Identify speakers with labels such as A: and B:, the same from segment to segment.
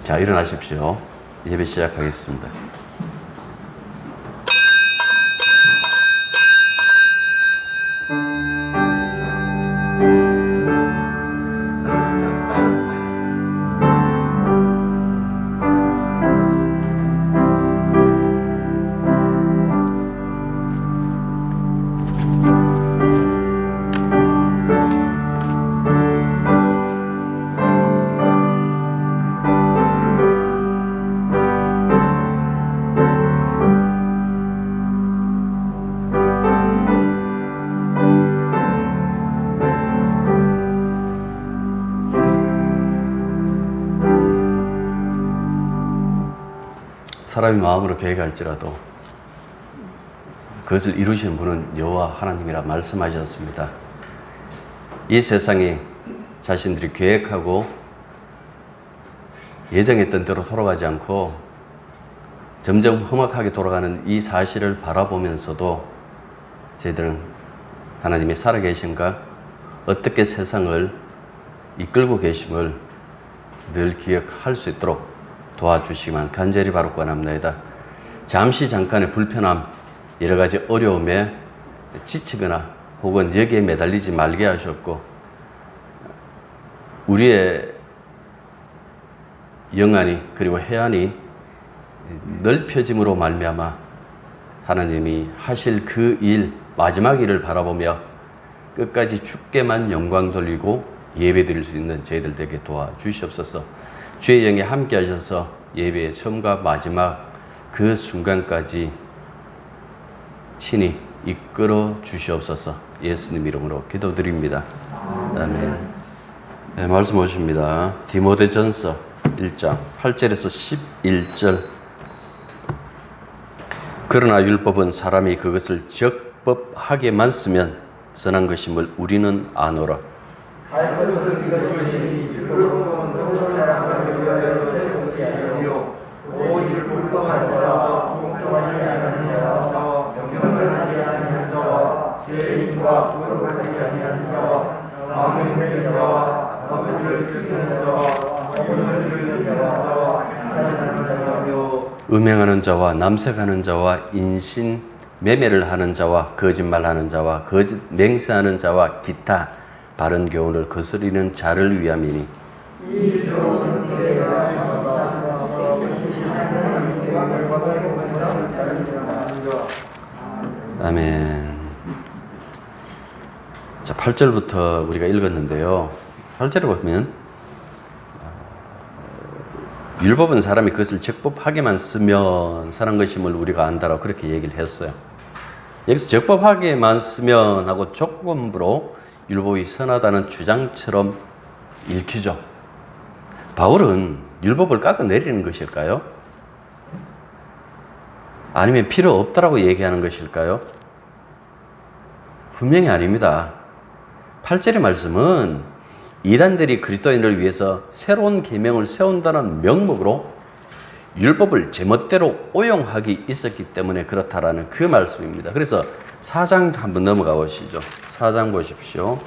A: 자, 일어나십시오. 예배 시작하겠습니다. 사람이 마음으로 계획할지라도 그것을 이루시는 분은 여호와 하나님이라 말씀하셨습니다. 이 세상이 자신들이 계획하고 예정했던 대로 돌아가지 않고 점점 험악하게 돌아가는 이 사실을 바라보면서도 저희들은 하나님이 살아계신가, 어떻게 세상을 이끌고 계심을 늘 기억할 수 있도록 도와주시기만 간절히 바로 구합나이다. 잠시 잠깐의 불편함, 여러 가지 어려움에 지치거나 혹은 여기에 매달리지 말게 하셨고, 우리의 영안이 그리고 해안이 넓혀짐으로 말미암아 하나님이 하실 그 일, 마지막 일을 바라보며 끝까지 주께만 영광 돌리고 예배 드릴 수 있는 저희들 되게 도와주시옵소서. 주의 영에 함께 하셔서 예배의 처음과 마지막 그 순간까지 친히 이끌어 주시옵소서. 예수님 이름으로 기도드립니다. 아멘. 네, 말씀 오십니다. 디모데전서 1장 8절에서 11절. 그러나 율법은 사람이 그것을 적법하게만 쓰면 선한 것임을 우리는 아노라. 음행하는 자와 남색하는 자와 인신 매매를 하는 자와 거짓말하는 자와 거짓 맹세하는 자와 기타 바른 교훈을 거스리는 자를 위함이니. 아멘. 자, 8절부터 우리가 읽었는데요. 8절에 보면 율법은 사람이 그것을 적법하게만 쓰면 사는 것임을 우리가 안다라고 그렇게 얘기를 했어요. 여기서 적법하게만 쓰면 하고 조건부로 율법이 선하다는 주장처럼 읽히죠. 바울은 율법을 깎아내리는 것일까요? 아니면 필요 없다라고 얘기하는 것일까요? 분명히 아닙니다. 8절의 말씀은 이단들이 그리스도인을 위해서 새로운 계명을 세운다는 명목으로 율법을 제멋대로 오용하기 있었기 때문에 그렇다라는 그 말씀입니다. 그래서 4장 한번 넘어가 보시죠. 4장 보십시오.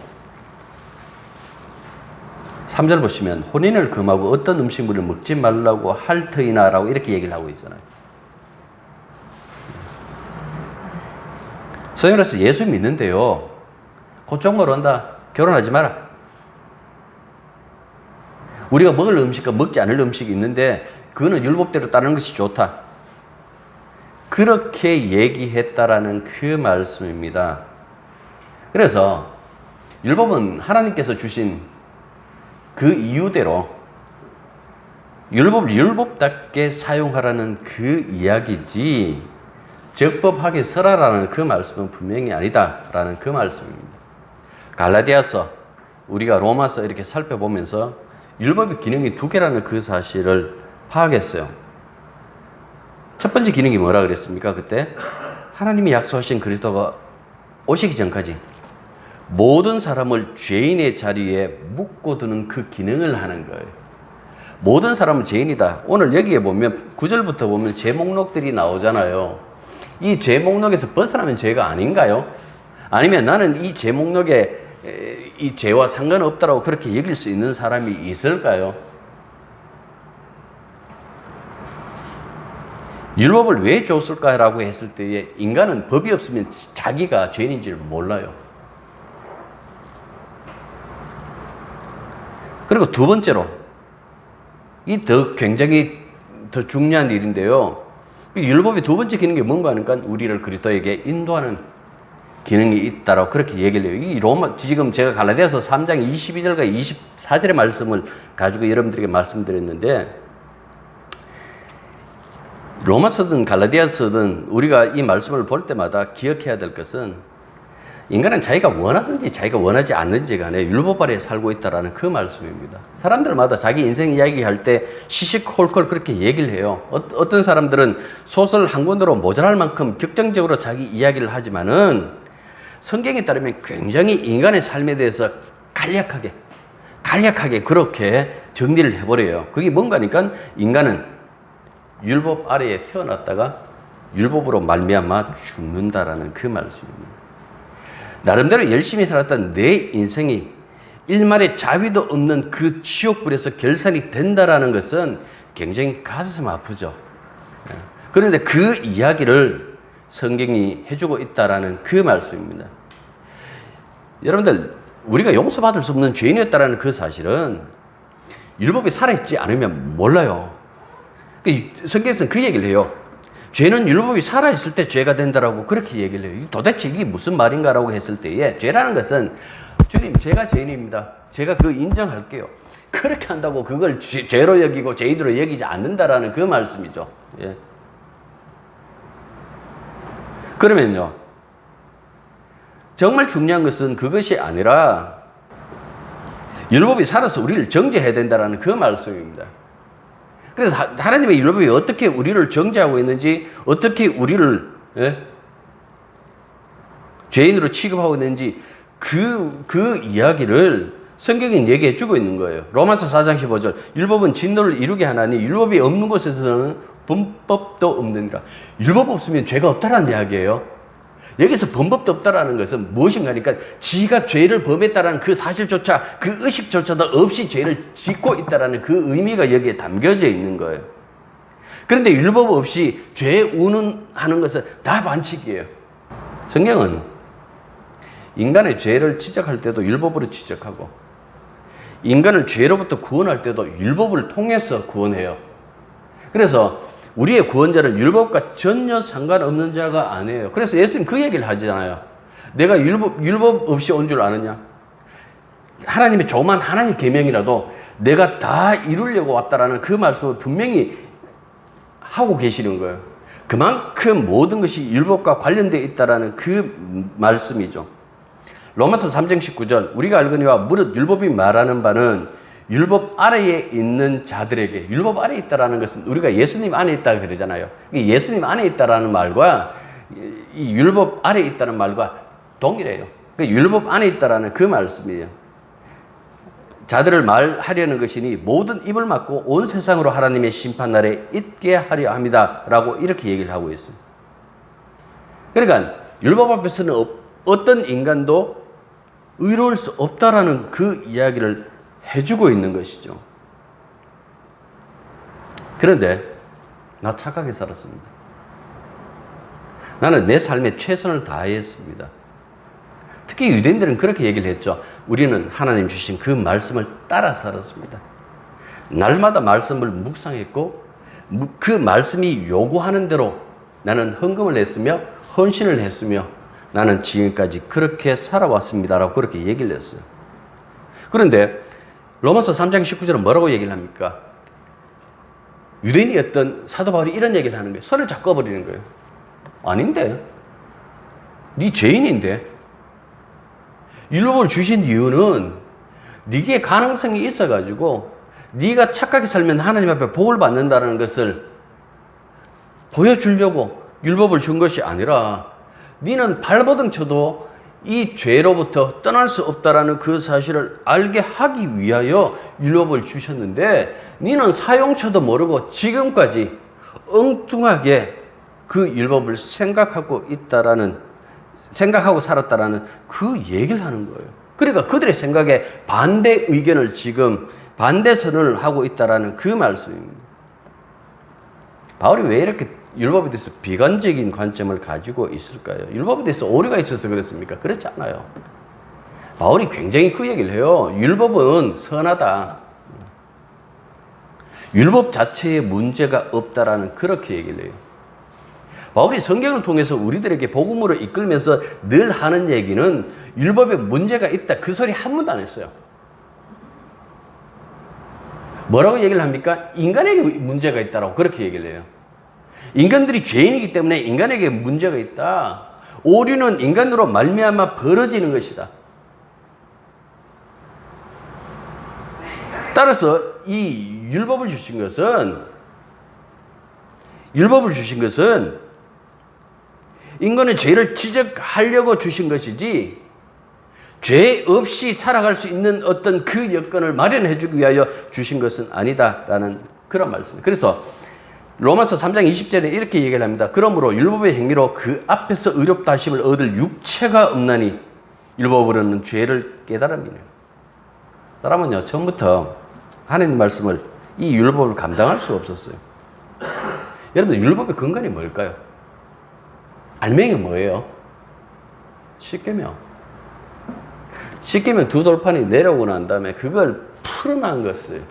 A: 3절 보시면 혼인을 금하고 어떤 음식물을 먹지 말라고 할 터이나 라고 이렇게 얘기를 하고 있잖아요. 소위 말해서 예수 믿는데요, 그쪽으로 온다, 결혼하지 마라. 우리가 먹을 음식과 먹지 않을 음식이 있는데 그거는 율법대로 따르는 것이 좋다, 그렇게 얘기했다라는 그 말씀입니다. 그래서 율법은 하나님께서 주신 그 이유대로 율법을 율법답게 사용하라는 그 이야기지, 적법하게 써라라는 그 말씀은 분명히 아니다라는 그 말씀입니다. 갈라디아서, 우리가 로마서 이렇게 살펴보면서 율법의 기능이 두 개라는 그 사실을 파악했어요. 첫 번째 기능이 뭐라 그랬습니까? 그때 하나님이 약속하신 그리스도가 오시기 전까지 모든 사람을 죄인의 자리에 묶어두는 그 기능을 하는 거예요. 모든 사람은 죄인이다. 오늘 여기에 보면 9절부터 보면 죄 목록들이 나오잖아요. 이 죄 목록에서 벗어나면 죄가 아닌가요? 아니면 나는 이 죄 목록에 이 죄와 상관없다라고 그렇게 여길 수 있는 사람이 있을까요? 율법을 왜 줬을까라고 했을 때에 인간은 법이 없으면 자기가 죄인인지를 몰라요. 그리고 두 번째로, 이 굉장히 더 중요한 일인데요. 율법의 두 번째 기능이 뭔가 하니까 우리를 그리스도에게 인도하는 기능이 있다라고 그렇게 얘기를 해요. 이 지금 제가 갈라디아서 3장 22절과 24절의 말씀을 가지고 여러분들에게 말씀드렸는데, 로마서든 갈라디아서든 우리가 이 말씀을 볼 때마다 기억해야 될 것은, 인간은 자기가 원하든지 자기가 원하지 않는지 간에 율법 아래에 살고 있다는 그 말씀입니다. 사람들마다 자기 인생 이야기할 때 시시콜콜 그렇게 얘기를 해요. 어떤 사람들은 소설 한 권으로 모자랄 만큼 격정적으로 자기 이야기를 하지만은, 성경에 따르면 굉장히 인간의 삶에 대해서 간략하게 그렇게 정리를 해버려요. 그게 뭔가 하니까 인간은 율법 아래에 태어났다가 율법으로 말미암아 죽는다라는 그 말씀입니다. 나름대로 열심히 살았던 내 인생이 일말의 자비도 없는 그 지옥불에서 결산이 된다라는 것은 굉장히 가슴 아프죠. 그런데 그 이야기를 성경이 해주고 있다라는 그 말씀입니다. 여러분들, 우리가 용서받을 수 없는 죄인이었다라는 그 사실은 율법이 살아있지 않으면 몰라요. 성경에서는 그 얘기를 해요. 죄는 율법이 살아있을 때 죄가 된다라고 그렇게 얘기를 해요. 도대체 이게 무슨 말인가라고 했을 때에, 죄라는 것은 주님, 제가 죄인입니다. 제가 그거 인정할게요. 그렇게 한다고 그걸 죄로 여기고 죄인으로 여기지 않는다라는 그 말씀이죠. 예. 그러면요, 정말 중요한 것은 그것이 아니라 율법이 살아서 우리를 정죄해야 된다라는 그 말씀입니다. 그래서 하나님의 율법이 어떻게 우리를 정죄하고 있는지, 어떻게 우리를 죄인으로 취급하고 있는지 그 이야기를 성경이 얘기해 주고 있는 거예요. 로마서 4장 15절, 율법은 진노를 이루게 하나니 율법이 없는 곳에서는 범법도 없느니라. 율법 없으면 죄가 없다라는 이야기예요. 여기서 범법도 없다라는 것은 무엇인가 하니까 지가 죄를 범했다라는 그 사실조차, 그 의식조차도 없이 죄를 짓고 있다라는 그 의미가 여기에 담겨져 있는 거예요. 그런데 율법 없이 죄 운운하는 것은 다 반칙이에요. 성경은 인간의 죄를 지적할 때도 율법으로 지적하고, 인간을 죄로부터 구원할 때도 율법을 통해서 구원해요. 그래서 우리의 구원자는 율법과 전혀 상관없는 자가 아니에요. 그래서 예수님 그 얘기를 하잖아요. 내가 율법 없이 온 줄 아느냐? 하나님의 조그만 하나님의 계명이라도 내가 다 이루려고 왔다라는 그 말씀을 분명히 하고 계시는 거예요. 그만큼 모든 것이 율법과 관련되어 있다라는 그 말씀이죠. 로마서 3장 19절, 우리가 알거니와 무릇 율법이 말하는 바는 율법 아래에 있는 자들에게, 율법 아래에 있다라는 것은 우리가 예수님 안에 있다 그러잖아요. 예수님 안에 있다라는 말과 이 율법 아래에 있다는 말과 동일해요. 율법 안에 있다라는 그 말씀이에요. 자들을 말하려는 것이니 모든 입을 막고 온 세상으로 하나님의 심판날에 있게 하려 합니다 라고 이렇게 얘기를 하고 있어요. 그러니까 율법 앞에서는 어떤 인간도 의로울 수 없다라는 그 이야기를 해주고 있는 것이죠. 그런데 나 착하게 살았습니다. 나는 내 삶에 최선을 다했습니다. 특히 유대인들은 그렇게 얘기를 했죠. 우리는 하나님 주신 그 말씀을 따라 살았습니다. 날마다 말씀을 묵상했고 그 말씀이 요구하는 대로 나는 헌금을 했으며 헌신을 했으며 나는 지금까지 그렇게 살아왔습니다라고 그렇게 얘기를 했어요. 그런데 로마서 3장 19절은 뭐라고 얘기를 합니까? 유대인이었던 사도 바울이 이런 얘기를 하는 거예요. 손을 잡고 버리는 거예요. 아닌데, 네 죄인인데, 율법을 주신 이유는 네게 가능성이 있어가지고 네가 착하게 살면 하나님 앞에 복을 받는다는 것을 보여주려고 율법을 준 것이 아니라, 네는 발버둥 쳐도 이 죄로부터 떠날 수 없다라는 그 사실을 알게 하기 위하여 율법을 주셨는데, 너는 사용처도 모르고 지금까지 엉뚱하게 그 율법을 생각하고 살았다라는 그 얘기를 하는 거예요. 그러니까 그들의 생각에 반대 의견을 지금 반대선을 하고 있다라는 그 말씀입니다. 바울이 왜 이렇게 율법에 대해서 비관적인 관점을 가지고 있을까요? 율법에 대해서 오류가 있어서 그렇습니까? 그렇지 않아요. 바울이 굉장히 그 얘기를 해요. 율법은 선하다. 율법 자체에 문제가 없다라는 그렇게 얘기를 해요. 바울이 성경을 통해서 우리들에게 복음으로 이끌면서 늘 하는 얘기는 율법에 문제가 있다. 그 소리 한 번도 안 했어요. 뭐라고 얘기를 합니까? 인간에게 문제가 있다라고 그렇게 얘기를 해요. 인간들이 죄인이기 때문에 인간에게 문제가 있다. 오류는 인간으로 말미암아 벌어지는 것이다. 따라서 이 율법을 주신 것은 인간의 죄를 지적하려고 주신 것이지 죄 없이 살아갈 수 있는 어떤 그 여건을 마련해 주기 위하여 주신 것은 아니다라는 그런 말씀이에요. 그래서 로마서 3장 20절에 이렇게 얘기를 합니다. 그러므로 율법의 행위로 그 앞에서 의롭다 하심을 얻을 육체가 없나니 율법으로는 죄를 깨달음이네요. 사람은요, 처음부터 하나님 말씀을 이 율법을 감당할 수 없었어요. 여러분들 율법의 근간이 뭘까요? 알맹이 뭐예요? 십계명. 십계명 두 돌판이 내려오고 난 다음에 그걸 풀어난 것이에요.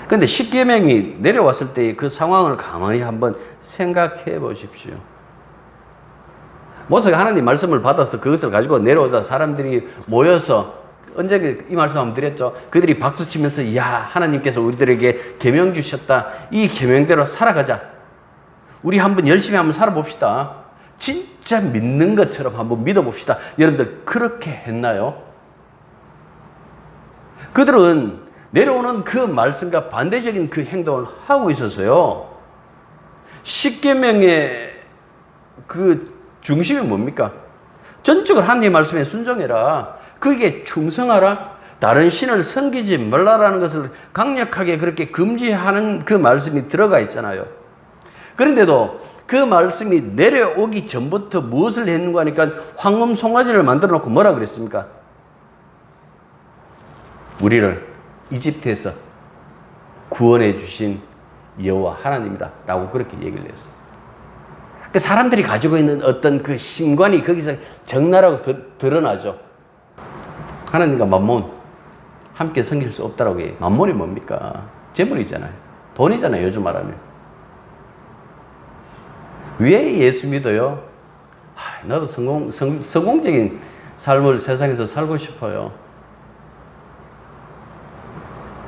A: 그런데 십계명이 내려왔을 때 그 상황을 가만히 한번 생각해 보십시오. 모세가 하나님 말씀을 받아서 그것을 가지고 내려오자 사람들이 모여서 언제 이 말씀 한번 드렸죠? 그들이 박수 치면서 야, 하나님께서 우리들에게 계명 주셨다. 이 계명대로 살아가자. 우리 한번 열심히 한번 살아봅시다. 진짜 믿는 것처럼 한번 믿어봅시다. 여러분들 그렇게 했나요? 그들은 내려오는 그 말씀과 반대적인 그 행동을 하고 있었어요. 십계명의 그 중심이 뭡니까? 전적으로 하나님의 말씀에 순종해라. 그게 충성하라. 다른 신을 섬기지 말라라는 것을 강력하게 그렇게 금지하는 그 말씀이 들어가 있잖아요. 그런데도 그 말씀이 내려오기 전부터 무엇을 했는가 하니까 황금 송아지를 만들어 놓고 뭐라 그랬습니까? 우리를 이집트에서 구원해 주신 여호와 하나님이다 라고 그렇게 얘기를 했어요. 그 사람들이 가지고 있는 어떤 그 신관이 거기서 적나라하고 드러나죠. 하나님과 만몬 함께 섬길 수 없다라고 얘기해요. 만몬이 뭡니까? 재물이잖아요. 돈이잖아요. 요즘 말하면. 왜 예수 믿어요? 나도 성공적인 삶을 세상에서 살고 싶어요.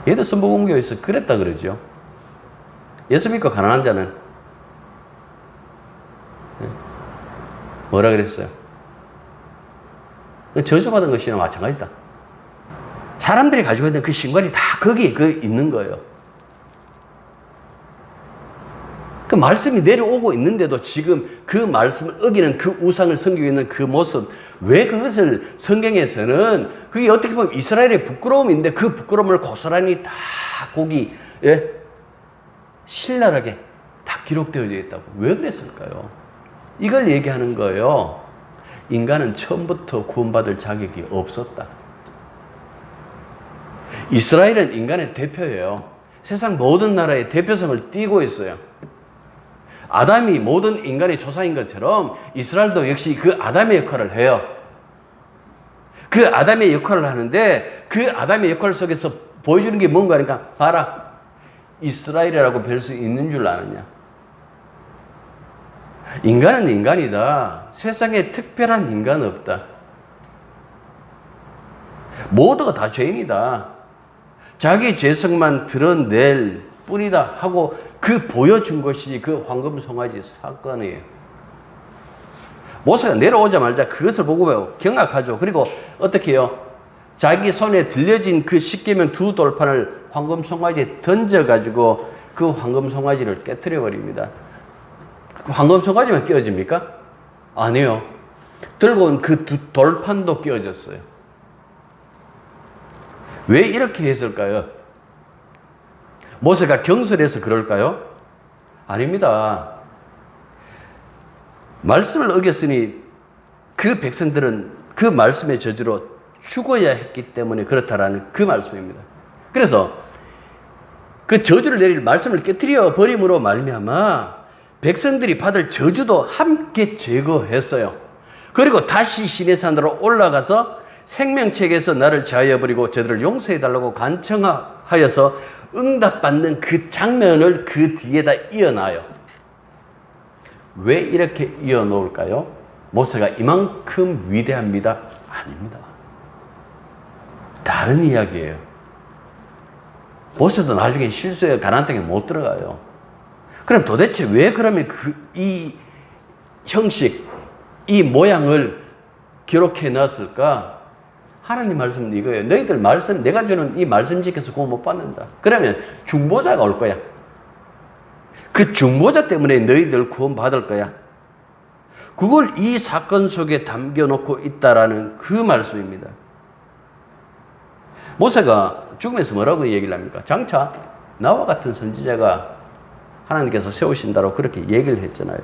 A: 얘도 순복음교에서 그랬다 그러죠. 예수 믿고 가난한 자는 뭐라 그랬어요? 저주받은 것이나 마찬가지다. 사람들이 가지고 있는 그 신관이 다 거기에 있는 거예요. 그 말씀이 내려오고 있는데도 지금 그 말씀을 어기는 그 우상을 섬기고 있는 그 모습, 왜 그것을 성경에서는 그게 어떻게 보면 이스라엘의 부끄러움인데 그 부끄러움을 고스란히 다 거기 신랄하게 다 기록되어져 있다고. 왜 그랬을까요? 이걸 얘기하는 거예요. 인간은 처음부터 구원받을 자격이 없었다. 이스라엘은 인간의 대표예요. 세상 모든 나라의 대표성을 띠고 있어요. 아담이 모든 인간의 조상인 것처럼 이스라엘도 역시 그 아담의 역할을 해요. 그 아담의 역할을 하는데 그 아담의 역할 속에서 보여주는 게 뭔가 하니까 봐라. 이스라엘이라고 별 수 있는 줄 아느냐. 인간은 인간이다. 세상에 특별한 인간은 없다. 모두가 다 죄인이다. 자기 죄성만 드러낼 뿐이다 하고 그 보여준 것이 그 황금 송아지 사건이에요. 모세가 내려오자마자 그것을 보고 경악하죠. 그리고 어떻게 해요? 자기 손에 들려진 그 십계명 두 돌판을 황금 송아지에 던져가지고 그 황금 송아지를 깨트려 버립니다. 황금 송아지만 끼워집니까? 아니요. 들고 온 그 두 돌판도 끼워졌어요. 왜 이렇게 했을까요? 모세가 경솔해서 그럴까요? 아닙니다. 말씀을 어겼으니 그 백성들은 그 말씀의 저주로 죽어야 했기 때문에 그렇다라는 그 말씀입니다. 그래서 그 저주를 내릴 말씀을 깨뜨려 버림으로 말미암아 백성들이 받을 저주도 함께 제거했어요. 그리고 다시 시내산으로 올라가서 생명책에서 나를 제하여 버리고 저들을 용서해달라고 간청하여서 응답받는 그 장면을 그 뒤에다 이어놔요. 왜 이렇게 이어놓을까요? 모세가 이만큼 위대합니다? 아닙니다. 다른 이야기예요. 모세도 나중에 실수해 가나안 땅에 못 들어가요. 그럼 도대체 왜 그러면 이 형식, 이 모양을 기록해 놨을까? 하나님 말씀은 이거예요. 너희들 말씀, 내가 주는 이 말씀 지켜서 구원 못 받는다. 그러면 중보자가 올 거야. 그 중보자 때문에 너희들 구원 받을 거야. 그걸 이 사건 속에 담겨놓고 있다라는 그 말씀입니다. 모세가 죽으면서 뭐라고 얘기를 합니까? 장차 나와 같은 선지자가 하나님께서 세우신다고 그렇게 얘기를 했잖아요.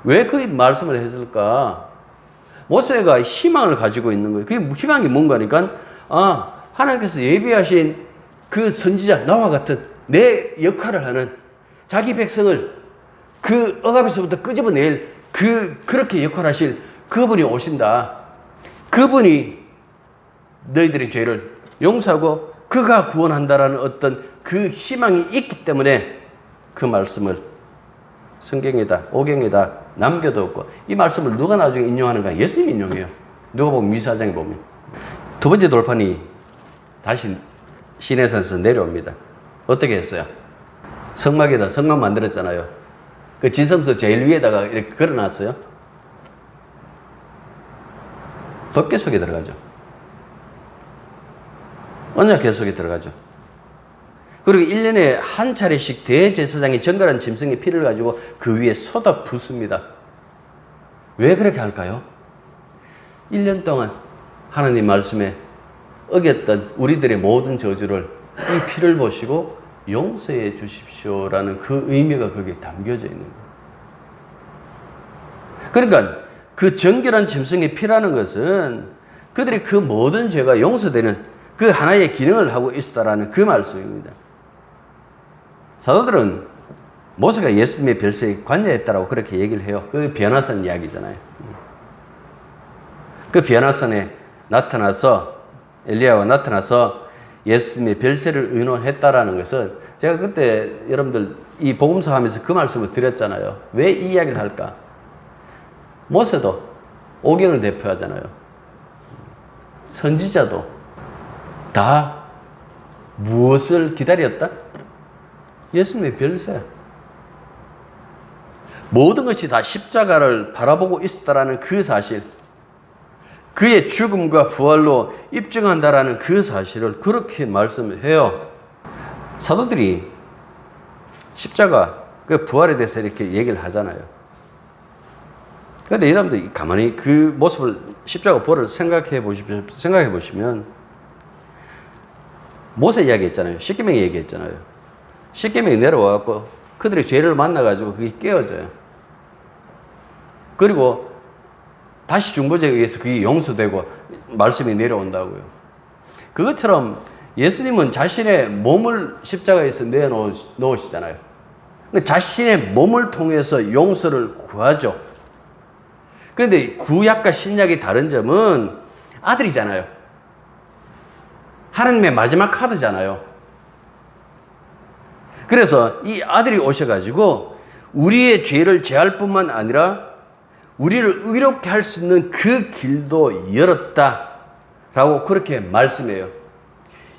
A: 왜 그 말씀을 했을까? 모세가 희망을 가지고 있는 거예요. 그게 희망이 뭔가니까, 하나님께서 예비하신 그 선지자, 나와 같은 내 역할을 하는 자기 백성을 그 억압에서부터 끄집어낼 그렇게 역할하실 그분이 오신다. 그분이 너희들의 죄를 용서하고 그가 구원한다라는 어떤 그 희망이 있기 때문에 그 말씀을 성경에다, 오경에다 남겨뒀고, 이 말씀을 누가 나중에 인용하는가? 예수님이 인용해요. 누가 보면 미사장에 보면. 두 번째 돌판이 다시 시내산에서 내려옵니다. 어떻게 했어요? 성막에다 성막 만들었잖아요. 그 지성소 제일 위에다가 이렇게 걸어놨어요. 법궤 속에 들어가죠. 언약궤 속에 들어가죠. 그리고 1년에 한 차례씩 대제사장이 정결한 짐승의 피를 가지고 그 위에 쏟아 붓습니다. 왜 그렇게 할까요? 1년 동안 하나님 말씀에 어겼던 우리들의 모든 저주를 이 피를 보시고 용서해 주십시오라는 그 의미가 거기에 담겨져 있는 거예요. 그러니까 그 정결한 짐승의 피라는 것은 그들의 그 모든 죄가 용서되는 그 하나의 기능을 하고 있었다라는 그 말씀입니다. 사도들은 모세가 예수님의 별세에 관여했다라고 그렇게 얘기를 해요. 그 변화산 이야기잖아요. 그 변화산에 나타나서 엘리야가 나타나서 예수님의 별세를 의논했다라는 것은, 제가 그때 여러분들 이 복음서 하면서 그 말씀을 드렸잖아요. 왜 이 이야기를 할까? 모세도 오경을 대표하잖아요. 선지자도 다 무엇을 기다렸다? 예수님의 별세. 모든 것이 다 십자가를 바라보고 있었다라는 그 사실, 그의 죽음과 부활로 입증한다라는 그 사실을 그렇게 말씀을 해요. 사도들이 십자가, 그 부활에 대해서 이렇게 얘기를 하잖아요. 그런데 여러분들 가만히 그 모습을, 십자가 부활을 생각해 보시면 모세 이야기 했잖아요. 십계명이 얘기했잖아요. 십계명이 내려와갖고 그들의 죄를 만나가지고 그게 깨어져요. 그리고 다시 중보자에 의해서 그게 용서되고 말씀이 내려온다고요. 그것처럼 예수님은 자신의 몸을 십자가에서 내놓으시잖아요. 자신의 몸을 통해서 용서를 구하죠. 그런데 구약과 신약이 다른 점은 아들이잖아요. 하나님의 마지막 카드잖아요. 그래서 이 아들이 오셔가지고 우리의 죄를 제할 뿐만 아니라 우리를 의롭게 할 수 있는 그 길도 열었다라고 그렇게 말씀해요.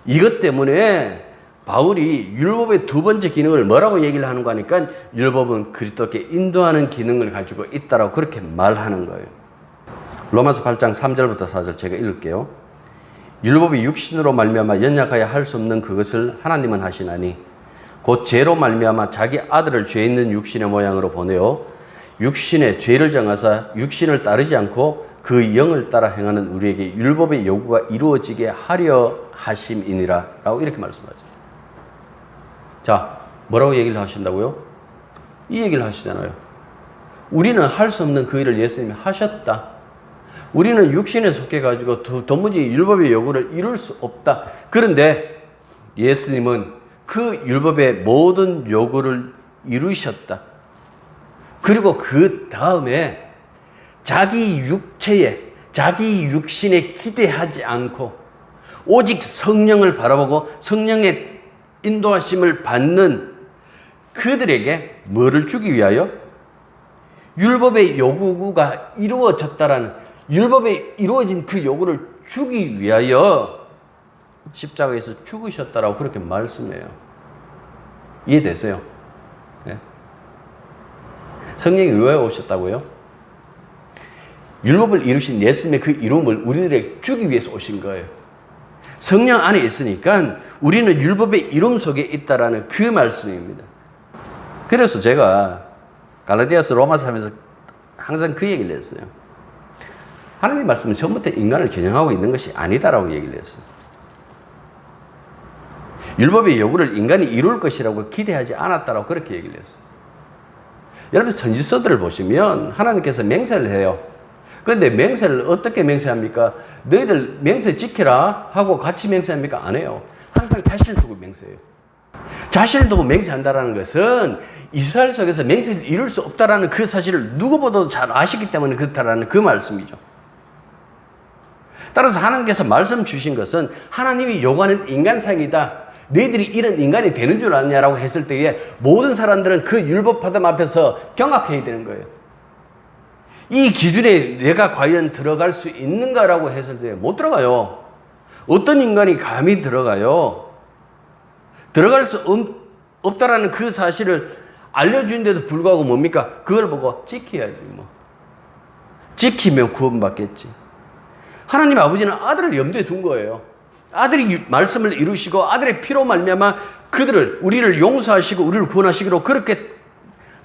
A: 이것 때문에 바울이 율법의 두 번째 기능을 뭐라고 얘기를 하는가 하니까, 율법은 그리스도께 인도하는 기능을 가지고 있다라고 그렇게 말하는 거예요. 로마서 8장 3절부터 4절 제가 읽을게요. 율법이 육신으로 말미암아 연약하여 할 수 없는 그것을 하나님은 하시나니 곧 죄로 말미암아 자기 아들을 죄 있는 육신의 모양으로 보내어 육신의 죄를 정하사 육신을 따르지 않고 그 영을 따라 행하는 우리에게 율법의 요구가 이루어지게 하려 하심이니라 라고 이렇게 말씀하죠. 자, 뭐라고 얘기를 하신다고요? 이 얘기를 하시잖아요. 우리는 할 수 없는 그 일을 예수님이 하셨다. 우리는 육신에 속해가지고 도무지 율법의 요구를 이룰 수 없다. 그런데 예수님은 그 율법의 모든 요구를 이루셨다. 그리고 그 다음에 자기 육체에, 자기 육신에 기대하지 않고 오직 성령을 바라보고 성령의 인도하심을 받는 그들에게 뭐를 주기 위하여? 율법의 요구가 이루어졌다라는, 율법에 이루어진 그 요구를 주기 위하여 십자가에서 죽으셨다라고 그렇게 말씀해요. 이해되세요? 네? 성령이 왜 오셨다고요? 율법을 이루신 예수님의 그 이름을 우리들에게 주기 위해서 오신 거예요. 성령 안에 있으니까 우리는 율법의 이름 속에 있다라는 그 말씀입니다. 그래서 제가 갈라디아서 로마서 하면서 항상 그 얘기를 했어요. 하나님의 말씀은 처음부터 인간을 겨냥하고 있는 것이 아니다라고 얘기를 했어요. 율법의 요구를 인간이 이룰 것이라고 기대하지 않았다라고 그렇게 얘기를 했어요. 여러분 선지서들을 보시면 하나님께서 맹세를 해요. 그런데 맹세를 어떻게 맹세합니까? 너희들 맹세 지켜라 하고 같이 맹세합니까? 안 해요. 항상 자신을 두고 맹세해요. 자신을 두고 맹세한다는 것은 이스라엘 속에서 맹세를 이룰 수 없다는 그 사실을 누구보다도 잘 아시기 때문에 그렇다라는 그 말씀이죠. 따라서 하나님께서 말씀 주신 것은 하나님이 요구하는 인간상이다. 너희들이 이런 인간이 되는 줄 아느냐라고 했을 때에 모든 사람들은 그 율법 파덤 앞에서 경악해야 되는 거예요. 이 기준에 내가 과연 들어갈 수 있는가라고 했을 때 못 들어가요. 어떤 인간이 감히 들어가요? 들어갈 수 없다라는 그 사실을 알려주는데도 불구하고 뭡니까? 그걸 보고 지켜야지 뭐. 지키면 구원받겠지. 하나님 아버지는 아들을 염두에 둔 거예요. 아들이 말씀을 이루시고 아들의 피로 말미암아 그들을, 우리를 용서하시고 우리를 구원하시기로 그렇게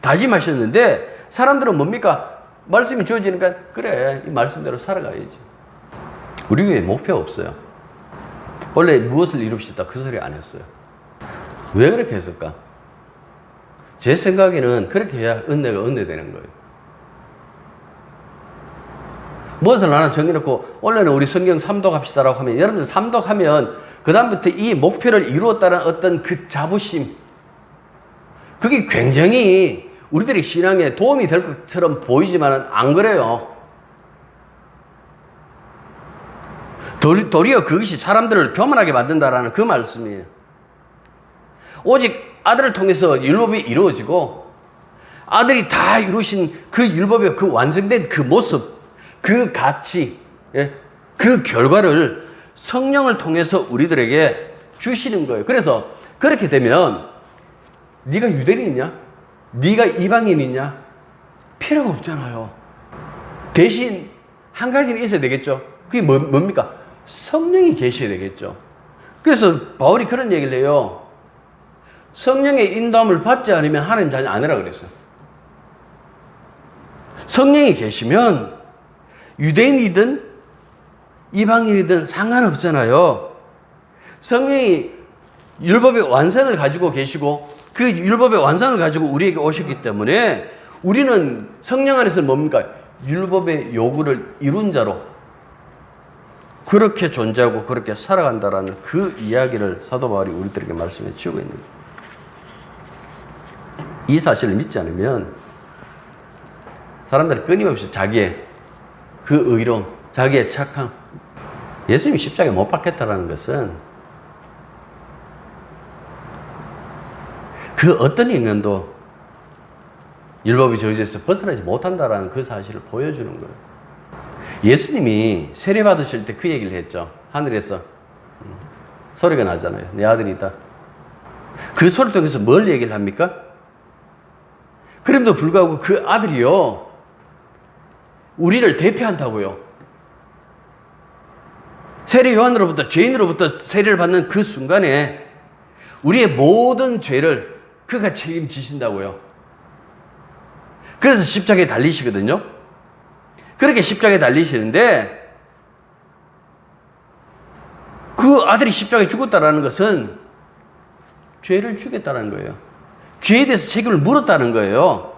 A: 다짐하셨는데 사람들은 뭡니까? 말씀이 주어지니까 그래, 이 말씀대로 살아가야지. 우리 교회에 목표 없어요. 원래 무엇을 이룹시다 그 소리 안 했어요. 왜 그렇게 했을까? 제 생각에는 그렇게 해야 은혜가 은혜되는 거예요. 무엇을 하나 정해놓고 원래는 우리 성경 삼독합시다라고 하면 여러분들 삼독하면 그 다음부터 이 목표를 이루었다는 어떤 그 자부심, 그게 굉장히 우리들의 신앙에 도움이 될 것처럼 보이지만 안 그래요. 도리어 그것이 사람들을 교만하게 만든다라는 그 말씀이에요. 오직 아들을 통해서 율법이 이루어지고 아들이 다 이루신 그 율법의 그 완성된 그 모습, 그 가치, 그 결과를 성령을 통해서 우리들에게 주시는 거예요. 그래서 그렇게 되면 네가 유대인이냐? 네가 이방인이냐? 필요가 없잖아요. 대신 한 가지는 있어야 되겠죠. 그게 뭡니까? 성령이 계셔야 되겠죠. 그래서 바울이 그런 얘기를 해요. 성령의 인도함을 받지 않으면 하나님 자녀 아니라 그랬어요. 성령이 계시면 유대인이든 이방인이든 상관없잖아요. 성령이 율법의 완성을 가지고 계시고 그 율법의 완성을 가지고 우리에게 오셨기 때문에 우리는 성령 안에서 뭡니까? 율법의 요구를 이룬 자로 그렇게 존재하고 그렇게 살아간다라는 그 이야기를 사도 바울이 우리들에게 말씀해 주고 있는 거예요. 이 사실을 믿지 않으면 사람들이 끊임없이 자기의 그 의로움, 자기의 착함, 예수님이 십자가에 못 박혔다는 것은 그 어떤 인간도 율법의 저주에서 벗어나지 못한다는 그 사실을 보여주는 거예요. 예수님이 세례 받으실 때 그 얘기를 했죠. 하늘에서 소리가 나잖아요. 내 아들이다. 그 소리를 통해서 뭘 얘기를 합니까? 그럼에도 불구하고 그 아들이요, 우리를 대표한다고요. 세례 요한으로부터, 죄인으로부터 세례를 받는 그 순간에 우리의 모든 죄를 그가 책임지신다고요. 그래서 십자가에 달리시거든요. 그렇게 십자가에 달리시는데 그 아들이 십자가에 죽었다는 것은 죄를 죽였다는 거예요. 죄에 대해서 책임을 물었다는 거예요.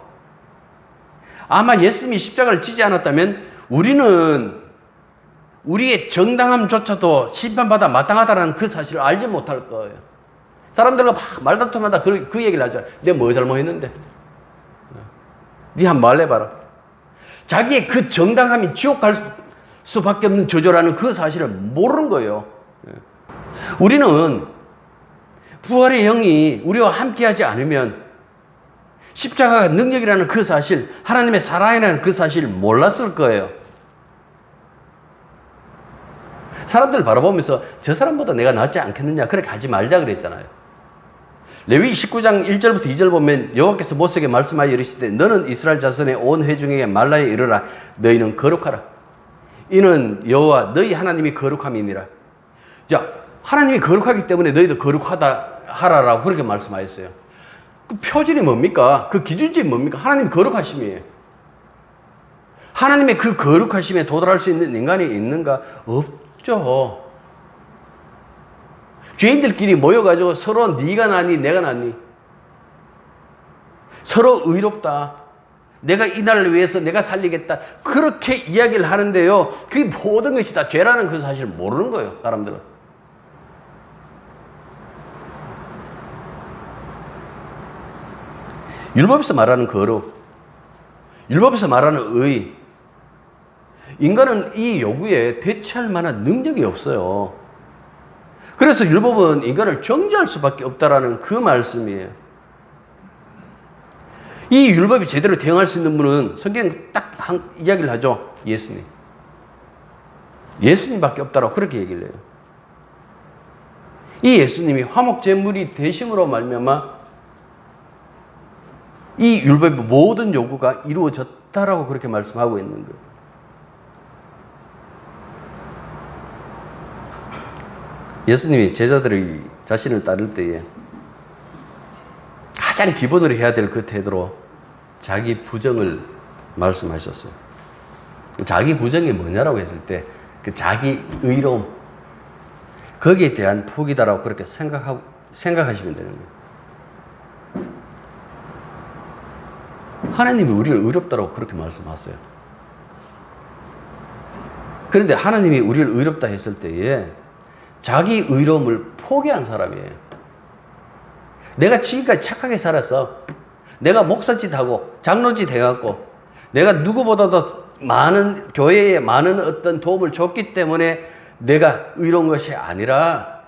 A: 아마 예수님이 십자가를 지지 않았다면 우리는 우리의 정당함조차도 심판받아 마땅하다는 그 사실을 알지 못할 거예요. 사람들과 막 말다툼하다 그 얘기를 하잖아. 내가 뭐 잘못했는데? 네 한번 말해봐라. 자기의 그 정당함이 지옥 갈 수밖에 없는 저주라는 그 사실을 모르는 거예요. 우리는 부활의 영이 우리와 함께하지 않으면 십자가가 능력이라는 그 사실, 하나님의 사랑이라는 그 사실을 몰랐을 거예요. 사람들 바라보면서 저 사람보다 내가 낫지 않겠느냐, 그렇게 하지 말자 그랬잖아요. 레위 19장 1절부터 2절 보면 여호와께서 모세에게 말씀하여 이르시되 너는 이스라엘 자손의 온 회중에게 말라에 이르라. 너희는 거룩하라. 이는 여호와 너희 하나님이 거룩함이니라. 자, 하나님이 거룩하기 때문에 너희도 거룩하다 하라라고 그렇게 말씀하셨어요. 그 표준이 뭡니까? 그 기준점이 뭡니까? 하나님 거룩하심이에요. 하나님의 그 거룩하심에 도달할 수 있는 인간이 있는가? 없죠. 죄인들끼리 모여가지고 서로 네가 낫니 내가 낫니, 서로 의롭다, 내가 이 나라를 위해서 내가 살리겠다, 그렇게 이야기를 하는데요, 그게 모든 것이 다 죄라는 그 사실을 모르는 거예요. 사람들은. 율법에서 말하는 거룩, 율법에서 말하는 의, 인간은 이 요구에 대처할 만한 능력이 없어요. 그래서 율법은 인간을 정죄할 수밖에 없다라는 그 말씀이에요. 이 율법이 제대로 대응할 수 있는 분은 성경에 딱 이야기를 하죠. 예수님. 예수님밖에 없다라고 그렇게 얘기를 해요. 이 예수님이 화목제물이 되심으로 말미암아 이 율법의 모든 요구가 이루어졌다라고 그렇게 말씀하고 있는 거예요. 예수님이 제자들이 자신을 따를 때에 가장 기본으로 해야 될 그 태도로 자기 부정을 말씀하셨어요. 자기 부정이 뭐냐라고 했을 때 그 자기 의로움, 거기에 대한 포기다라고 그렇게 생각하시면 되는 거예요. 하나님이 우리를 의롭다라고 그렇게 말씀하세요. 그런데 하나님이 우리를 의롭다 했을 때에 자기 의로움을 포기한 사람이에요. 내가 지금까지 착하게 살았어. 내가 목사짓하고 장로짓 해갖고 내가 누구보다도 많은 교회에 많은 어떤 도움을 줬기 때문에 내가 의로운 것이 아니라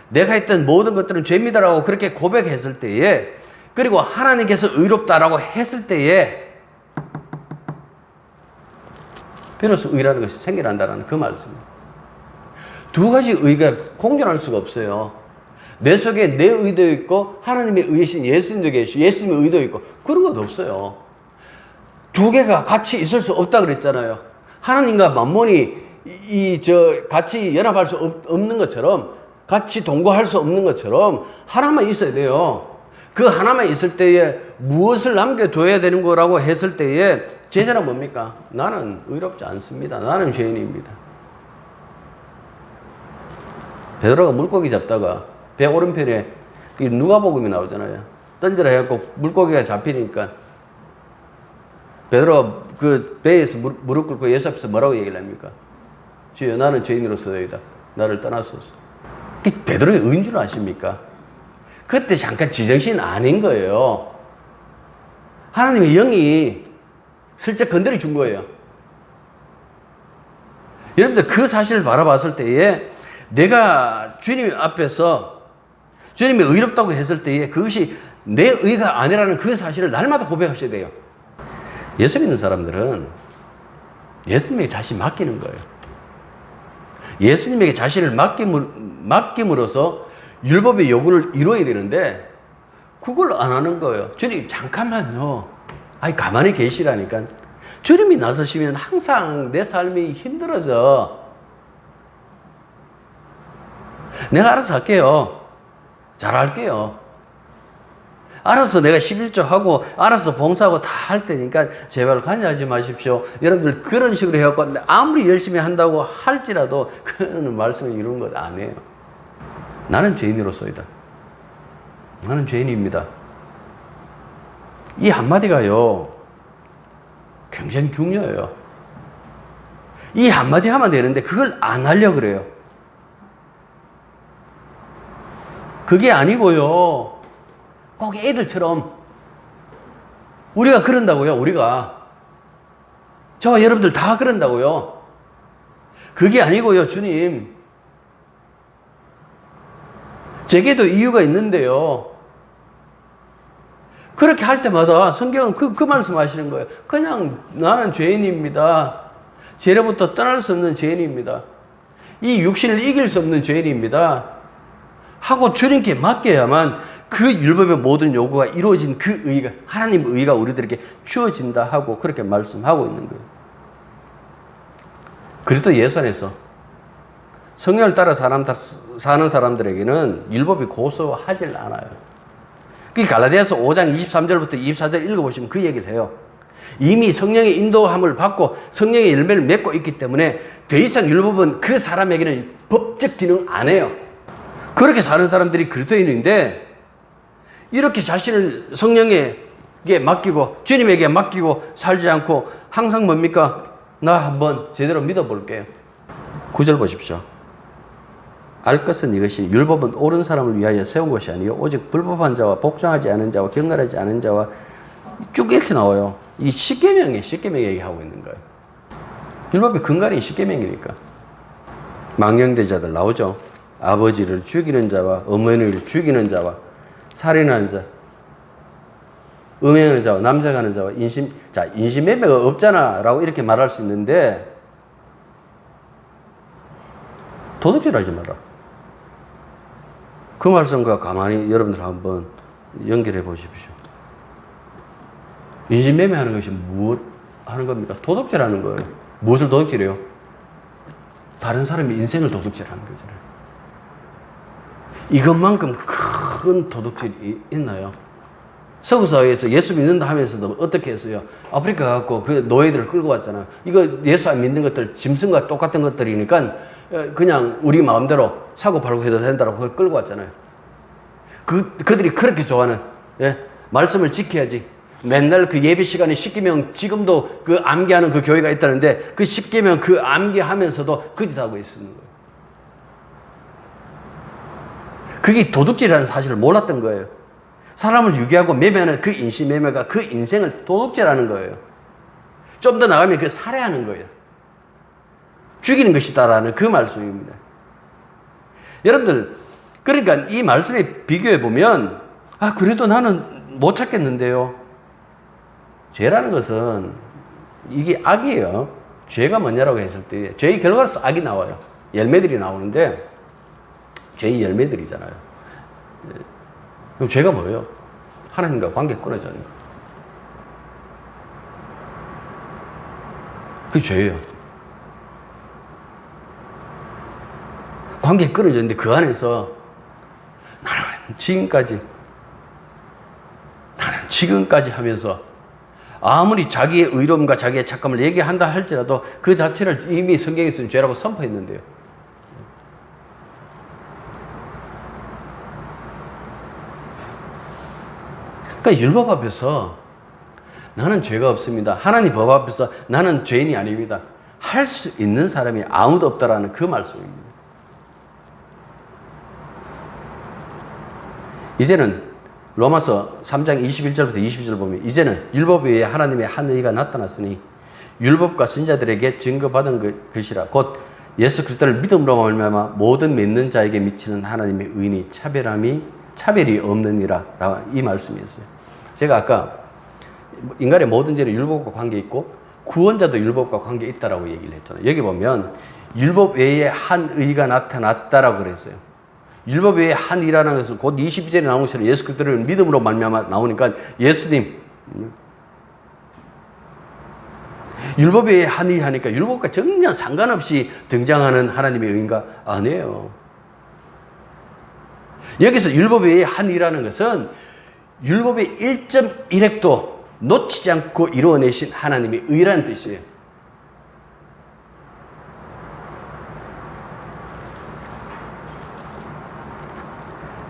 A: 내가 했던 모든 것들은 죄입니다라고 그렇게 고백했을 때에, 그리고 하나님께서 의롭다라고 했을 때에 비로소 의라는 것이 생겨난다는 그 말씀입니다. 두 가지 의가 공존할 수가 없어요. 내 속에 내 의도 있고 하나님의 의이신 예수님도 계시고 예수님의 의도 있고, 그런 것 없어요. 두 개가 같이 있을 수 없다 그랬잖아요. 하나님과 만몬이 같이 연합할 수 없는 것처럼, 같이 동거할 수 없는 것처럼 하나만 있어야 돼요. 그 하나만 있을 때에 무엇을 남겨둬야 되는 거라고 했을 때에 제자는 뭡니까? 나는 의롭지 않습니다. 나는 죄인입니다. 베드로가 물고기 잡다가 배 오른편에 누가복음이 나오잖아요. 던지라 해갖고 물고기가 잡히니까 베드로가 그 배에서 무릎 꿇고 예수 앞에서 뭐라고 얘기를 합니까? 주여, 나는 죄인으로서이다. 나를 떠나소서. 베드로의 의인 줄 아십니까? 그때 잠깐 지정신 아닌 거예요. 하나님의 영이 슬쩍 건드려 준 거예요. 여러분들 그 사실을 바라봤을 때에 내가 주님 앞에서 주님이 의롭다고 했을 때에 그것이 내 의가 아니라는 그 사실을 날마다 고백하셔야 돼요. 예수 믿는 사람들은 예수님에게 자신 맡기는 거예요. 예수님에게 자신을 맡김으로써 율법의 요구를 이루어야 되는데 그걸 안 하는 거예요. 주님 잠깐만요. 아니 가만히 계시라니까. 주님이 나서시면 항상 내 삶이 힘들어져. 내가 알아서 할게요. 잘할게요. 알아서 내가 11조 하고 알아서 봉사하고 다 할 테니까 제발 관여하지 마십시오. 여러분들 그런 식으로 해갖고 아무리 열심히 한다고 할지라도 그런 말씀을 이루는 것 아니에요. 나는 죄인으로서이다. 나는 죄인입니다. 이 한마디가요 굉장히 중요해요. 이 한마디 하면 되는데 그걸 안 하려고 그래요. 그게 아니고요. 꼭 애들처럼 우리가 그런다고요. 우리가 저와 여러분들 다 그런다고요. 그게 아니고요. 주님, 제게도 이유가 있는데요. 그렇게 할 때마다 성경은 그 말씀 하시는 거예요. 그냥 나는 죄인입니다. 죄로부터 떠날 수 없는 죄인입니다. 이 육신을 이길 수 없는 죄인입니다. 하고 주님께 맡겨야만 그 율법의 모든 요구가 이루어진 그 의가, 하나님의 의가 우리들에게 주어진다 하고 그렇게 말씀하고 있는 거예요. 그리스도 예수 안에서 성령을 따라 사는 사람들에게는 율법이 고소하질 않아요. 그 갈라디아서 5장 23절부터 24절 읽어보시면 그 얘기를 해요. 이미 성령의 인도함을 받고 성령의 열매를 맺고 있기 때문에 더 이상 율법은 그 사람에게는 법적 기능 안 해요. 그렇게 사는 사람들이 그리스도인인데 이렇게 자신을 성령에게 맡기고 주님에게 맡기고 살지 않고 항상 뭡니까? 나 한번 제대로 믿어볼게요. 9절 보십시오. 알 것은 이것이 율법은 옳은 사람을 위하여 세운 것이 아니요 오직 불법한 자와 복종하지 않은 자와 경건하지 않은 자와 쭉 이렇게 나와요. 이 십계명이 얘기하고 있는 거예요. 율법의 근간이 십계명이니까. 망령대자들 나오죠. 아버지를 죽이는 자와 어머니를 죽이는 자와 살인하는 자, 음행하는 자와 남색하는 자와 인신매매가 없잖아 라고 이렇게 말할 수 있는데 도둑질 하지 마라. 그 말씀과 가만히 여러분들 한번 연결해 보십시오. 인신매매 하는 것이 무엇 하는 겁니까? 도둑질 하는 거예요. 무엇을 도둑질해요? 다른 사람의 인생을 도둑질 하는 거잖아요. 이것만큼 큰 도둑질이 있나요? 서구사회에서 예수 믿는다 하면서도 어떻게 했어요? 아프리카 가고 그 노예들을 끌고 왔잖아요. 이거 예수 안 믿는 것들, 짐승과 똑같은 것들이니까 그냥 우리 마음대로 사고 팔고 해도 된다고 그걸 끌고 왔잖아요. 그들이 그렇게 좋아하는, 예? 말씀을 지켜야지. 맨날 그 예배 시간에 십계명, 지금도 그 암기하는 그 교회가 있다는데 그 십계명 그 암기하면서도 그 짓 하고 있는 거예요. 그게 도둑질이라는 사실을 몰랐던 거예요. 사람을 유기하고 매매하는 그 인신매매가 그 인생을 도둑질하는 거예요. 좀 더 나가면 그 살해하는 거예요. 죽이는 것이다라는 그 말씀입니다. 여러분들, 그러니까 이 말씀에 비교해 보면 그래도 나는 못 찾겠는데요. 죄라는 것은 이게 악이에요. 죄가 뭐냐라고 했을 때 죄의 결과로서 악이 나와요. 열매들이 나오는데 죄의 열매들이잖아요. 그럼 죄가 뭐예요? 하나님과 관계 끊어지는 거. 그게 죄예요. 관계 끊어졌는데 그 안에서 나는 지금까지 하면서 아무리 자기의 의로움과 자기의 착함을 얘기한다 할지라도 그 자체를 이미 성경에서는 죄라고 선포했는데요. 그러니까 율법 앞에서 나는 죄가 없습니다. 하나님 법 앞에서 나는 죄인이 아닙니다. 할 수 있는 사람이 아무도 없다라는 그 말씀입니다. 이제는 로마서 3장 21절부터 22절 보면 이제는 율법 외에 하나님의 한 의가 나타났으니 율법과 선지자들에게 증거받은 것이라 곧 예수 그리스도를 믿음으로 말미암아 모든 믿는 자에게 미치는 하나님의 의인이 차별이 없느니라 이 말씀이었어요. 제가 아까 인간의 모든 죄는 율법과 관계 있고 구원자도 율법과 관계 있다라고 얘기를 했잖아요. 여기 보면 율법 외에 한 의가 나타났다라고 그랬어요. 율법 외에 한 의라는 것은 곧 22절에 나온 것처럼 예수 그리스도를 믿음으로 말미암아 나오니까 예수님 율법 외에 한 의 하니까 율법과 전혀 상관없이 등장하는 하나님의 의인가? 아니에요. 여기서 율법 외에 한 의라는 것은 율법의 1.1획도 놓치지 않고 이루어내신 하나님의 의라는 뜻이에요.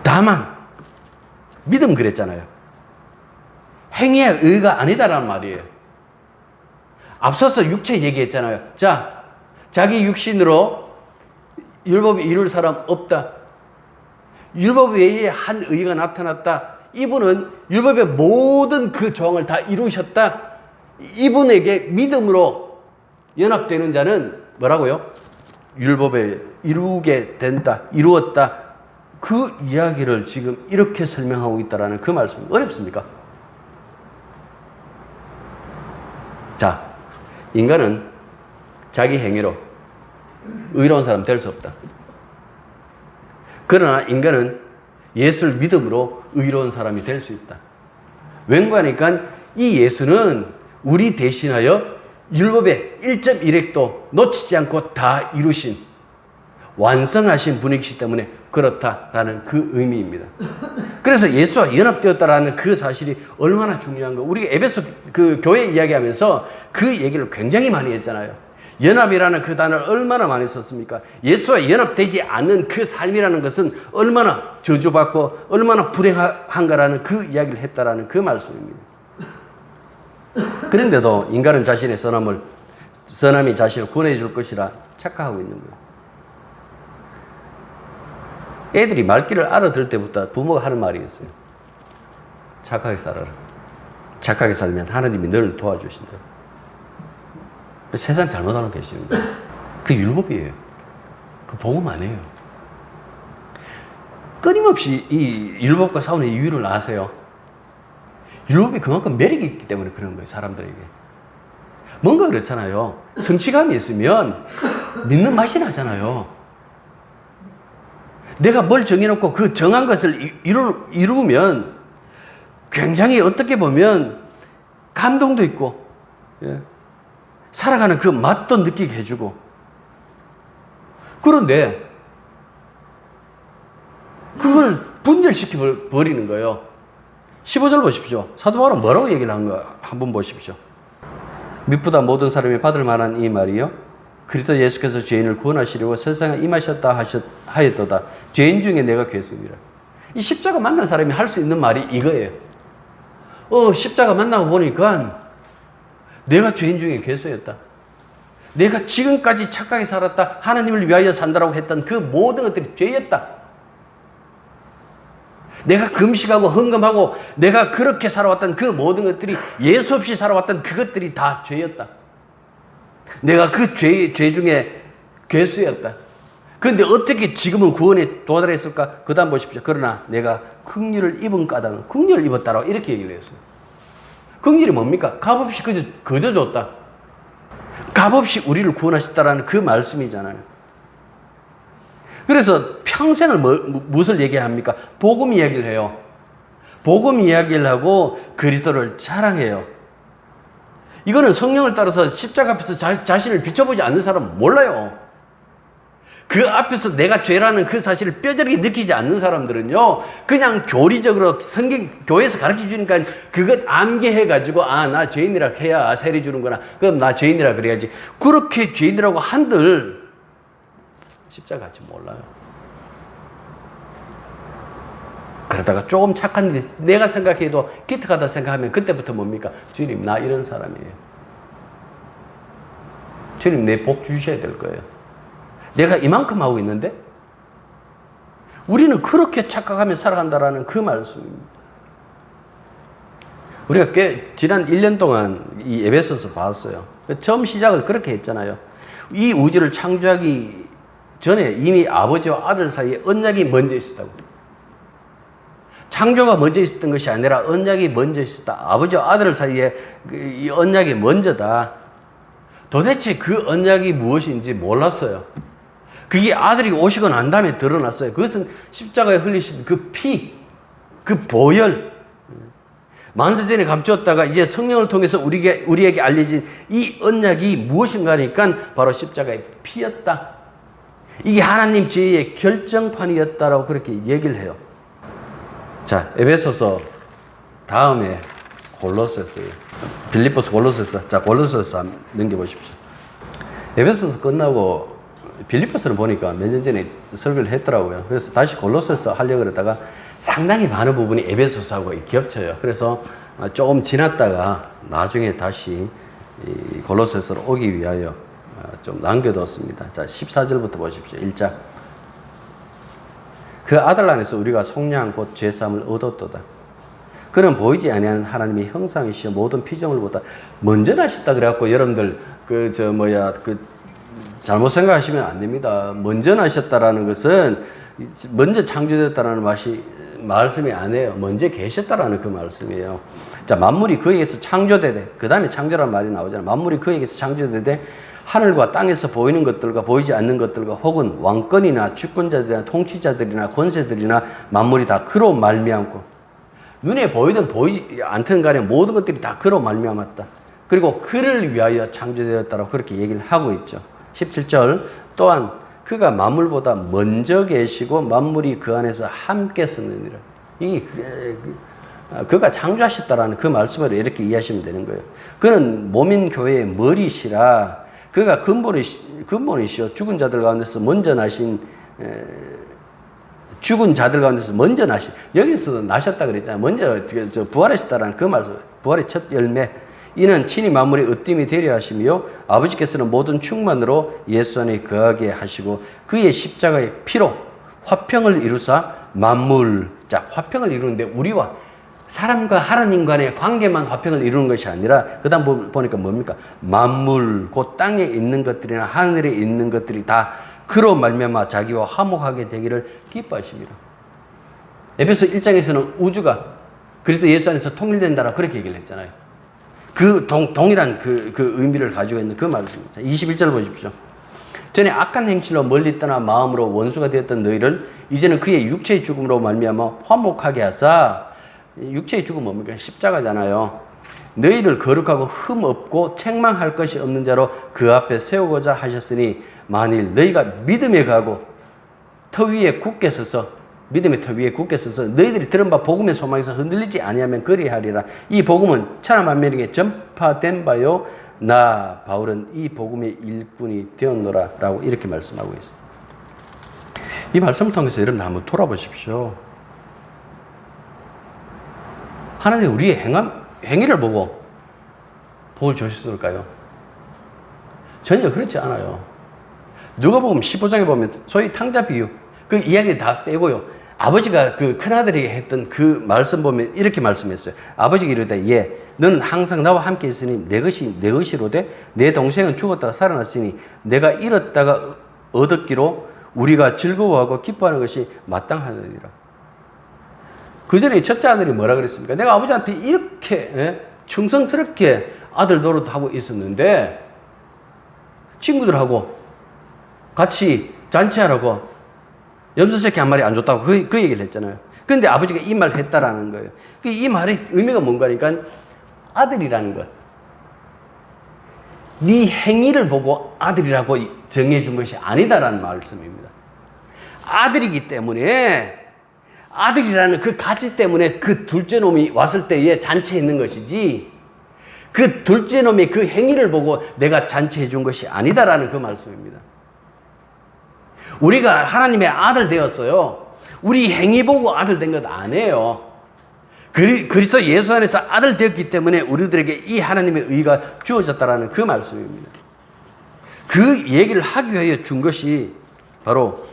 A: 다만 믿음 그랬잖아요. 행위의 의가 아니다라는 말이에요. 앞서서 육체 얘기했잖아요. 자, 자기 육신으로 율법이 이룰 사람 없다. 율법 외에 한 의가 나타났다. 이분은 율법의 모든 그 조항을 다 이루셨다. 이분에게 믿음으로 연합되는 자는 뭐라고요? 율법에 이루게 된다, 이루었다. 그 이야기를 지금 이렇게 설명하고 있다라는 그 말씀 어렵습니까? 자, 인간은 자기 행위로 의로운 사람 될 수 없다. 그러나 인간은 예수를 믿음으로 의로운 사람이 될 수 있다. 왠가하니까 이 예수는 우리 대신하여 율법의 1.1획도 놓치지 않고 다 이루신 완성하신 분이기 때문에 그렇다라는 그 의미입니다. 그래서 예수와 연합되었다라는 그 사실이 얼마나 중요한 거. 우리가 에베소 그 교회 이야기하면서 그 얘기를 굉장히 많이 했잖아요. 연합이라는 그 단어를 얼마나 많이 썼습니까? 예수와 연합되지 않는 그 삶이라는 것은 얼마나 저주받고 얼마나 불행한가라는 그 이야기를 했다라는 그 말씀입니다. 그런데도 인간은 자신의 선함이 자신을 구원해 줄 것이라 착각하고 있는 거예요. 애들이 말귀를 알아들 때부터 부모가 하는 말이 있어요. 착하게 살아라. 착하게 살면 하나님이 너를 도와주신다. 세상 잘못하고 계시는 거예요. 그 율법이에요. 그 복음 아니에요. 끊임없이 이 율법과 싸우는 이유를 아세요? 율법이 그만큼 매력이 있기 때문에 그런 거예요. 사람들에게. 뭔가 그렇잖아요. 성취감이 있으면 믿는 맛이 나잖아요. 내가 뭘 정해놓고 그 정한 것을 이루면 굉장히 어떻게 보면 감동도 있고, 예. 살아가는 그 맛도 느끼게 해주고. 그런데 그걸 분열시켜 버리는 거예요. 15절 보십시오. 사도 바울은 뭐라고 얘기를 한가 한번 보십시오. 미쁘다 모든 사람이 받을 만한 이 말이요. 그리스도 예수께서 죄인을 구원하시려고 세상에 임하셨다 하였도다. 죄인 중에 내가 괴수이라. 이 십자가 만난 사람이 할 수 있는 말이 이거예요. 십자가 만나고 보니까 내가 죄인 중에 괴수였다. 내가 지금까지 착하게 살았다. 하나님을 위하여 산다라고 했던 그 모든 것들이 죄였다. 내가 금식하고 헌금하고 내가 그렇게 살아왔던 그 모든 것들이 예수 없이 살아왔던 그것들이 다 죄였다. 내가 그 죄 중에 괴수였다. 그런데 어떻게 지금은 구원에 도달했을까? 그 다음 보십시오. 그러나 내가 긍휼을 입은 까닭은 긍휼을 입었다라고 이렇게 얘기를 했어요. 긍휼이 뭡니까? 값없이 그저 줬다. 값없이 우리를 구원하셨다라는 그 말씀이잖아요. 그래서 평생을 무엇을 얘기합니까? 복음 이야기를 해요. 복음 이야기를 하고 그리스도를 자랑해요. 이거는 성령을 따라서 십자가 앞에서 자신을 비춰보지 않는 사람은 몰라요. 그 앞에서 내가 죄라는 그 사실을 뼈저리게 느끼지 않는 사람들은요, 그냥 교리적으로 교회에서 가르쳐 주니까 그것 암기해가지고, 나 죄인이라 해야 세례 주는구나. 그럼 나 죄인이라 그래야지. 그렇게 죄인이라고 한들 십자가 같이 몰라요. 그러다가 조금 착한 내가 생각해도 기특하다 생각하면 그때부터 뭡니까? 주님, 나 이런 사람이에요. 주님, 내 복 주셔야 될 거예요. 내가 이만큼 하고 있는데 우리는 그렇게 착각하며 살아간다라는 그 말씀입니다. 우리가 지난 1년 동안 이 에베소서 봤어요. 처음 시작을 그렇게 했잖아요. 이 우주를 창조하기 전에 이미 아버지와 아들 사이에 언약이 먼저 있었다고. 창조가 먼저 있었던 것이 아니라 언약이 먼저 있었다. 아버지와 아들 사이에 이 언약이 먼저다. 도대체 그 언약이 무엇인지 몰랐어요. 그게 아들이 오시고 난 다음에 드러났어요. 그것은 십자가에 흘리신 그 피, 그 보혈. 만세전에 감추었다가 이제 성령을 통해서 우리에게 알려진 이 언약이 무엇인가 하니까 바로 십자가의 피였다. 이게 하나님 지혜의 결정판이었다라고 그렇게 얘기를 해요. 자, 에베소서 다음에 골로새서예요. 빌립보서, 골로새서. 자, 골로새서 한번 넘겨보십시오. 에베소서 끝나고 빌립보서를 보니까 몇 년 전에 설교를 했더라고요. 그래서 다시 골로새서 하려고 그러다가 상당히 많은 부분이 에베소서하고 겹쳐요. 그래서 조금 지났다가 나중에 다시 골로새서로 오기 위하여 좀 남겨뒀습니다. 자, 14절부터 보십시오. 1장. 그 아들 안에서 우리가 속량 곧 죄사함을 얻었도다. 그는 보이지 아니하는 하나님의 형상이시여 모든 피조물을 보다 먼저 나셨다 그래갖고 여러분들 잘못 생각하시면 안 됩니다. 먼저 나셨다라는 것은 먼저 창조됐다라는 말씀이 아니에요. 먼저 계셨다라는 그 말씀이에요. 자, 만물이 그에게서 창조되되, 그 다음에 창조라는 말이 나오잖아요. 만물이 그에게서 창조되되 하늘과 땅에서 보이는 것들과 보이지 않는 것들과 혹은 왕권이나 주권자들이나 통치자들이나 권세들이나 만물이 다 그로 말미암고, 눈에 보이든 보이지 않든 간에 모든 것들이 다 그로 말미암았다. 그리고 그를 위하여 창조되었다라고 그렇게 얘기를 하고 있죠. 17절 또한 그가 만물보다 먼저 계시고 만물이 그 안에서 함께 서느니라. 그가 창조하셨다라는 그 말씀을 이렇게 이해하시면 되는 거예요. 그는 몸인 교회의 머리시라. 그가 근본이시여 죽은 자들 가운데서 먼저 나신 여기서 나셨다 그랬잖아요. 먼저 부활하셨다라는 그 말씀, 부활의 첫 열매. 이는 친히 만물의 으뜸이 되려 하시며 아버지께서는 모든 충만으로 예수 안에 거하게 하시고 그의 십자가의 피로 화평을 이루사 만물. 자, 화평을 이루는데 우리와 사람과 하나님 간의 관계만 화평을 이루는 것이 아니라 그 다음 보니까 뭡니까? 만물, 곧 땅에 있는 것들이나 하늘에 있는 것들이 다 그로 말미암아 자기와 화목하게 되기를 기뻐하십니다. 에베소 1장에서는 우주가 그리스도 예수 안에서 통일된다라고 그렇게 얘기를 했잖아요. 그 동일한 그 의미를 가지고 있는 그 말씀입니다. 21절 보십시오. 전에 악한 행실로 멀리 떠나 마음으로 원수가 되었던 너희를 이제는 그의 육체의 죽음으로 말미암아 화목하게 하사. 육체의 죽음 뭡니까? 십자가잖아요. 너희를 거룩하고 흠 없고 책망할 것이 없는 자로 그 앞에 세우고자 하셨으니 만일 너희가 믿음에 가고 터 위에 굳게 서서 믿음의 터 위에 굳게 서서 너희들이 들은 바 복음의 소망에서 흔들리지 아니하면 그리하리라. 이 복음은 천하 만민에게 전파된 바요 나 바울은 이 복음의 일꾼이 되었노라 라고 이렇게 말씀하고 있습니다. 이 말씀을 통해서 여러분 한번 돌아보십시오. 하나님 우리의 행위를 보고 복을 주셨을까요? 전혀 그렇지 않아요. 누가복음 15장에 보면 소위 탕자 비유 그 이야기 다 빼고요. 아버지가 그 큰아들에게 했던 그 말씀 보면 이렇게 말씀했어요. 아버지가 이르되 예 너는 항상 나와 함께 있으니 내 것이 내 것이로되 내 동생은 죽었다가 살아났으니 내가 잃었다가 얻었기로 우리가 즐거워하고 기뻐하는 것이 마땅하느니라. 그 전에 첫째 아들이 뭐라 그랬습니까? 내가 아버지한테 이렇게 충성스럽게 아들 노릇하고 있었는데 친구들하고 같이 잔치하라고 염소새끼 한 마리 안 줬다고 그 얘기를 했잖아요. 그런데 아버지가 이 말을 했다라는 거예요. 이 말의 의미가 뭔가 하니까 아들이라는 것. 네 행위를 보고 아들이라고 정해준 것이 아니다라는 말씀입니다. 아들이기 때문에 아들이라는 그 가치 때문에 그 둘째 놈이 왔을 때에 잔치해 있는 것이지 그 둘째 놈의 그 행위를 보고 내가 잔치해 준 것이 아니다라는 그 말씀입니다. 우리가 하나님의 아들 되었어요. 우리 행위 보고 아들 된 것 아니에요. 그리스도 예수 안에서 아들 되었기 때문에 우리들에게 이 하나님의 의가 주어졌다라는 그 말씀입니다. 그 얘기를 하기 위하여 준 것이 바로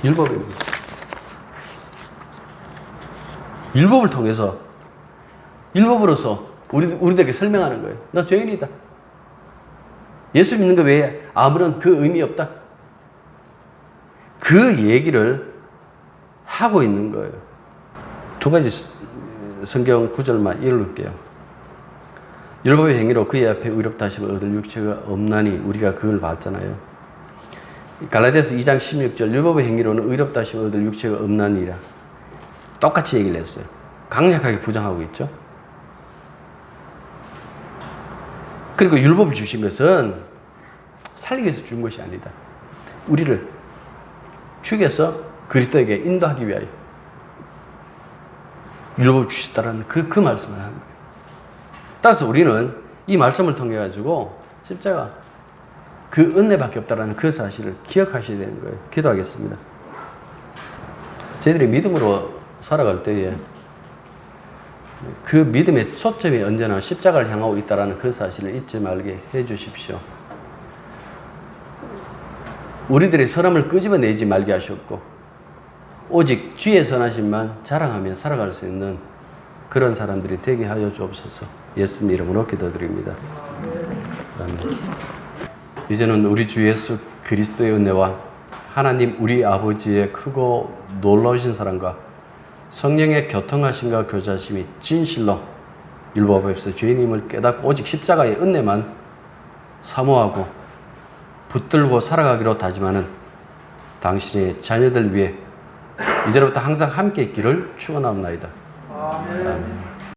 A: 율법입니다. 율법을 통해서 율법으로서 우리들에게 설명하는 거예요. 너 죄인이다. 예수 믿는 것 외에 아무런 그 의미 없다. 그 얘기를 하고 있는 거예요. 두 가지 성경 구절만 읽을게요. 율법의 행위로 그의 앞에 의롭다 하심을 얻을 육체가 없나니 우리가 그걸 봤잖아요. 갈라디아서 2장 16절 율법의 행위로는 의롭다 하심을 얻을 육체가 없나니라. 똑같이 얘기를 했어요. 강력하게 부정하고 있죠. 그리고 율법을 주신 것은 살리기 위해서 준 것이 아니다. 우리를 죽여서 그리스도에게 인도하기 위하여 율법을 주셨다는 그 말씀을 하는 거예요. 따라서 우리는 이 말씀을 통해 가지고 십자가 그 은혜밖에 없다라는 그 사실을 기억하셔야 되는 거예요. 기도하겠습니다. 저희들이 믿음으로 살아갈 때에 그 믿음의 초점이 언제나 십자가를 향하고 있다는 그 사실을 잊지 말게 해 주십시오. 우리들의 선함을 끄집어내지 말게 하셨고 오직 주의 선하심만 자랑하며 살아갈 수 있는 그런 사람들이 되게 하여 주옵소서. 예수님 이름으로 기도드립니다. 아멘. 이제는 우리 주 예수 그리스도의 은혜와 하나님 우리 아버지의 크고 놀라우신 사랑과 성령의 교통하심과 교제하심이 진실로 율법 앞에서 죄인임을 깨닫고 오직 십자가의 은혜만 사모하고 붙들고 살아가기로 다짐하는 당신의 자녀들 위해 이제부터 항상 함께 있기를 축원합니다. 아멘.